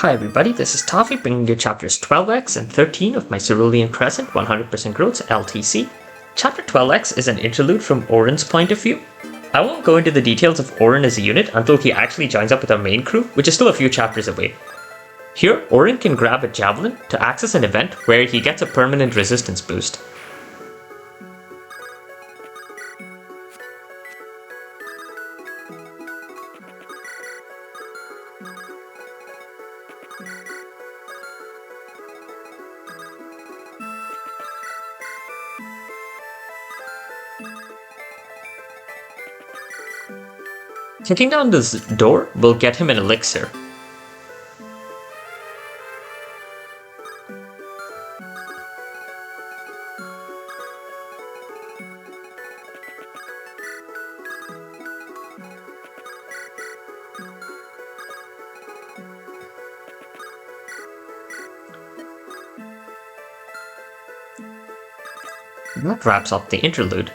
Hi everybody, this is Toffee bringing you chapters 12x and 13 of my Cerulean Crescent 100% Growth LTC. Chapter 12x is an interlude from Orin's point of view. I won't go into the details of Orin as a unit until he actually joins up with our main crew, which is still a few chapters away. Here, Orin can grab a javelin to access an event where he gets a permanent resistance boost. Kicking down this door will get him an elixir. That wraps up the interlude.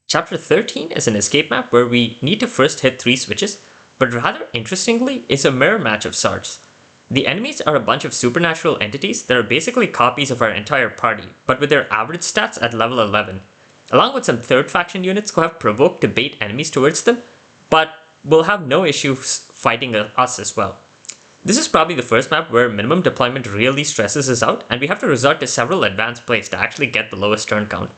Chapter 13 is an escape map where we need to first hit 3 switches, but rather interestingly, it's a mirror match of sorts. The enemies are a bunch of supernatural entities that are basically copies of our entire party, but with their average stats at level 11, along with some third faction units who have provoked to bait enemies towards them, but will have no issues fighting us as well. This is probably the first map where minimum deployment really stresses us out, and we have to resort to several advanced plays to actually get the lowest turn count.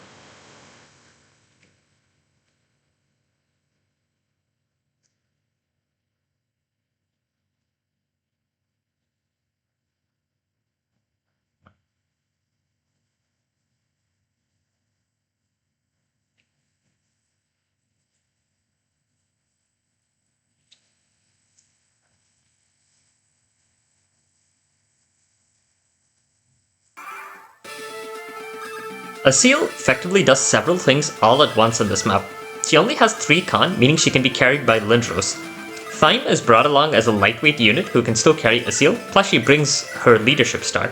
A seal effectively does several things all at once on this map. She only has 3 con, meaning she can be carried by Lindros. Thyme is brought along as a lightweight unit who can still carry a seal, plus she brings her leadership star.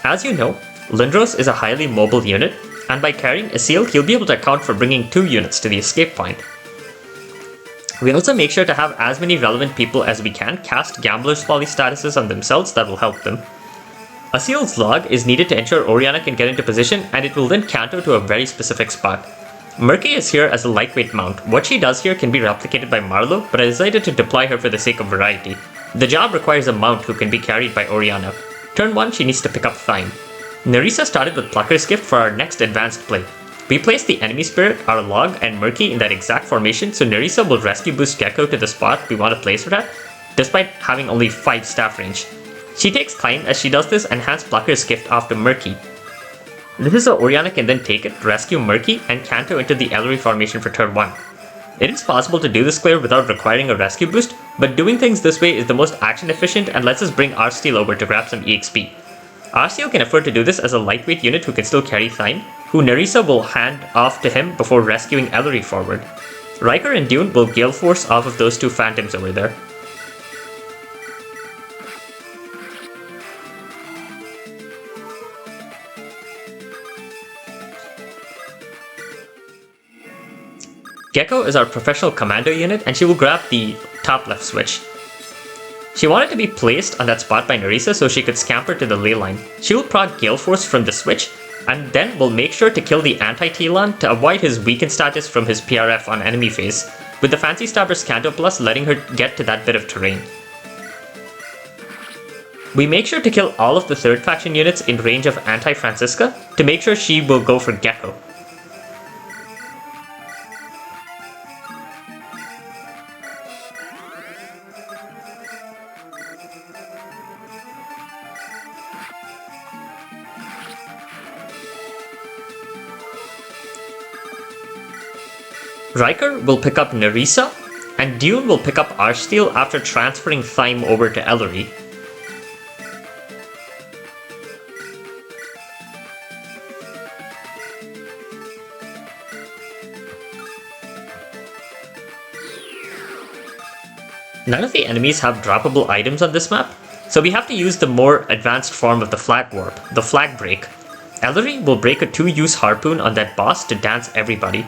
As you know, Lindros is a highly mobile unit, and by carrying a seal, he'll be able to account for bringing 2 units to the escape point. We also make sure to have as many relevant people as we can cast Gambler's Folly statuses on themselves that will help them. A seal's log is needed to ensure Oriana can get into position, and it will then canter to a very specific spot. Murky is here as a lightweight mount. What she does here can be replicated by Marlowe, but I decided to deploy her for the sake of variety. The job requires a mount who can be carried by Oriana. Turn 1, she needs to pick up Thyme. Nerissa started with Plucker's Gift for our next advanced play. We placed the enemy spirit, our log, and Murky in that exact formation, so Nerissa will rescue boost Gecko to the spot we want to place her at, despite having only 5 staff range. She takes Climb as she does this and hands Plucker's Gift off to Murky. This is so Oriana can then take it, rescue Murky, and canter into the Ellerie formation for turn 1. It is possible to do this clear without requiring a rescue boost, but doing things this way is the most action efficient and lets us bring Arsteel over to grab some EXP. Arsteel can afford to do this as a lightweight unit who can still carry Thyme, who Nerissa will hand off to him before rescuing Ellerie forward. Riker and Dune will Gale Force off of those 2 phantoms over there. Gecko is our professional commando unit, and she will grab the top left switch. She wanted to be placed on that spot by Nerissa so she could scamper to the ley line. She will proc Gale Force from the switch, and then will make sure to kill the anti-Talon to avoid his weakened status from his PRF on enemy phase, with the Fancy Stabber's Canto Plus letting her get to that bit of terrain. We make sure to kill all of the third faction units in range of anti-Francisca to make sure she will go for Gecko. Riker will pick up Nerissa, and Dune will pick up Arsteel after transferring Thyme over to Ellerie. None of the enemies have droppable items on this map, so we have to use the more advanced form of the Flag Warp, the Flag Break. Ellerie will break a 2-use harpoon on that boss to dance everybody.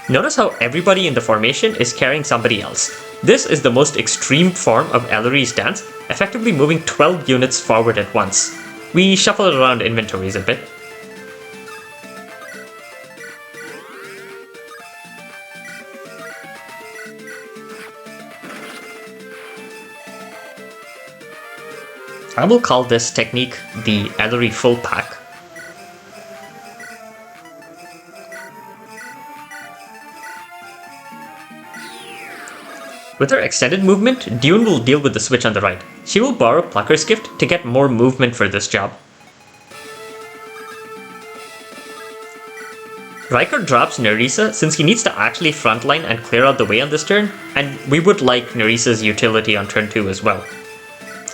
Notice how everybody in the formation is carrying somebody else. This is the most extreme form of Ellerie's dance, effectively moving 12 units forward at once. We shuffle around inventories a bit. I will call this technique the Ellerie full pack. With her extended movement, Dune will deal with the switch on the right. She will borrow Plucker's Gift to get more movement for this job. Riker drops Nerissa since he needs to actually frontline and clear out the way on this turn, and we would like Nerissa's utility on turn 2 as well.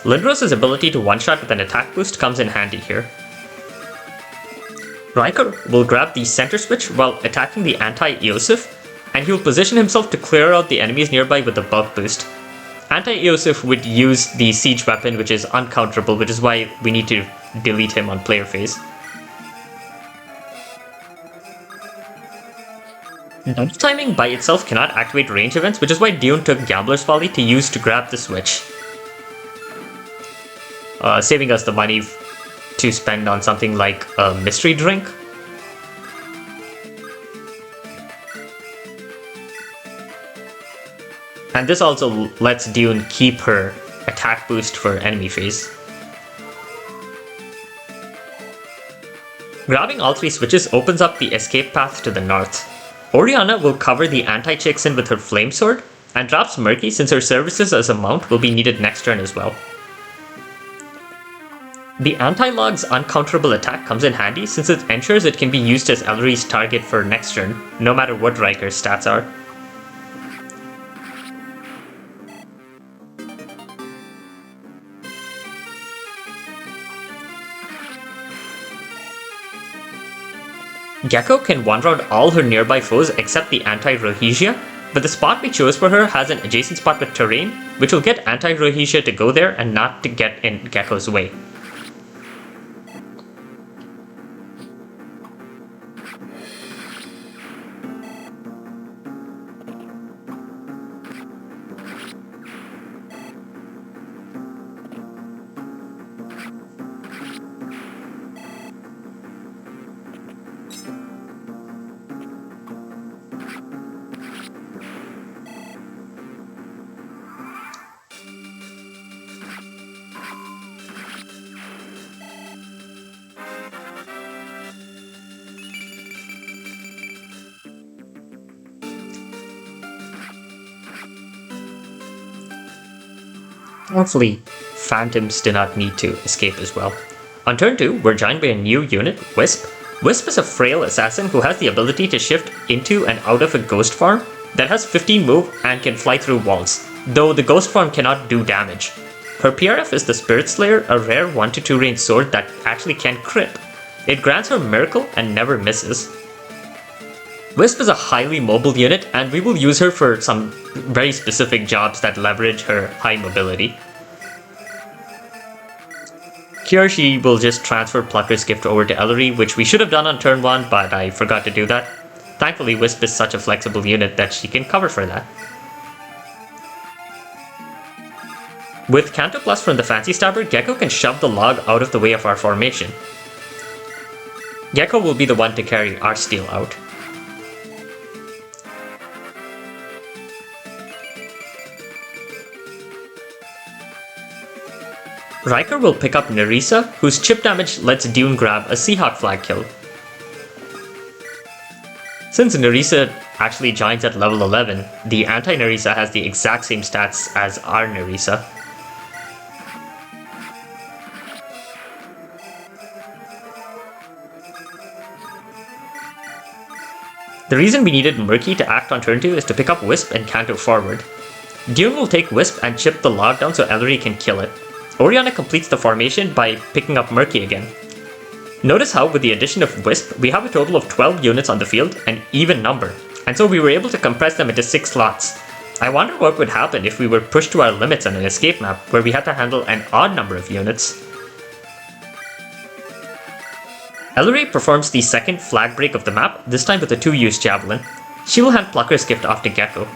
Lindros' ability to one-shot with an attack boost comes in handy here. Riker will grab the center switch while attacking the anti-Eosif, and he will position himself to clear out the enemies nearby with the bulk boost. Anti-Eosif would use the siege weapon, which is uncounterable, which is why we need to delete him on player phase. Double timing by itself cannot activate range events, which is why Dune took Gambler's Folly to use to grab the switch. Saving us the money to spend on something like a mystery drink. And this also lets Dune keep her attack boost for enemy phase. Grabbing all 3 switches opens up the escape path to the north. Oriana will cover the anti-Chixin with her flame sword, and drops Murky since her services as a mount will be needed next turn as well. The anti-log's uncounterable attack comes in handy since it ensures it can be used as Ellerie's target for next turn, no matter what Riker's stats are. Gecko can one-round all her nearby foes except the anti-Rohesia, but the spot we chose for her has an adjacent spot with terrain, which will get anti-Rohesia to go there and not to get in Gecko's way. Thankfully, Phantoms do not need to escape as well. On turn 2, we're joined by a new unit, Wisp. Wisp is a frail assassin who has the ability to shift into and out of a ghost form that has 15 move and can fly through walls, though the ghost form cannot do damage. Her PRF is the Spirit Slayer, a rare 1-2 range sword that actually can crit. It grants her Miracle and never misses. Wisp is a highly mobile unit, and we will use her for some very specific jobs that leverage her high mobility. Here she will just transfer Plucker's Gift over to Ellerie, which we should have done on turn 1, but I forgot to do that. Thankfully, Wisp is such a flexible unit that she can cover for that. With Canto Plus from the Fancy Stabber, Gecko can shove the log out of the way of our formation. Gecko will be the one to carry our steel out. Riker will pick up Nerissa, whose chip damage lets Dune grab a Seahawk flag kill. Since Nerissa actually joins at level 11, the anti-Nerissa has the exact same stats as our Nerissa. The reason we needed Murky to act on turn 2 is to pick up Wisp and Canto forward. Dune will take Wisp and chip the log down so Ellerie can kill it. Oriana completes the formation by picking up Murky again. Notice how with the addition of Wisp, we have a total of 12 units on the field, an even number, and so we were able to compress them into 6 slots. I wonder what would happen if we were pushed to our limits on an escape map where we had to handle an odd number of units. Ellerie performs the second flag break of the map, this time with a 2-use javelin. She will hand Plucker's gift off to Gecko.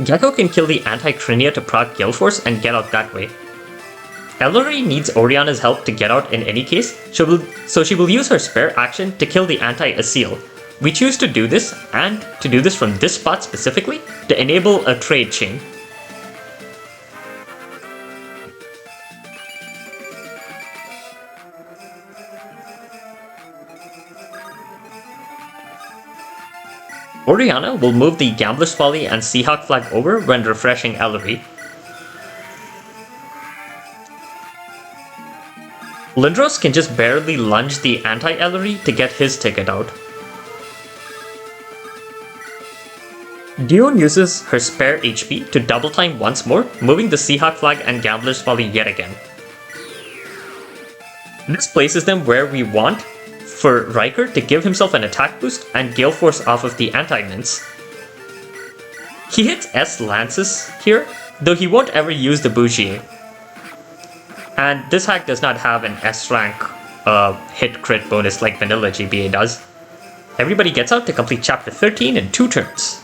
Gecko can kill the anti-Crinia to proc Gale Force and get out that way. Ellerie needs Oriana's help to get out in any case, so she will use her spare action to kill the anti-Asil. We choose to do this, and to do this from this spot specifically, to enable a trade chain. Oriana will move the Gambler's Folly and Seahawk flag over when refreshing Ellerie. Lindros can just barely lunge the anti-Ellerie to get his ticket out. Dion uses her spare HP to double time once more, moving the Seahawk flag and Gambler's Folly yet again. This places them where we want for Riker to give himself an attack boost and Gale Force off of the anti-mints. He hits S Lances here, though he won't ever use the Bougier. And this hack does not have an S rank hit crit bonus like vanilla GBA does. Everybody gets out to complete chapter 13 in 2 turns.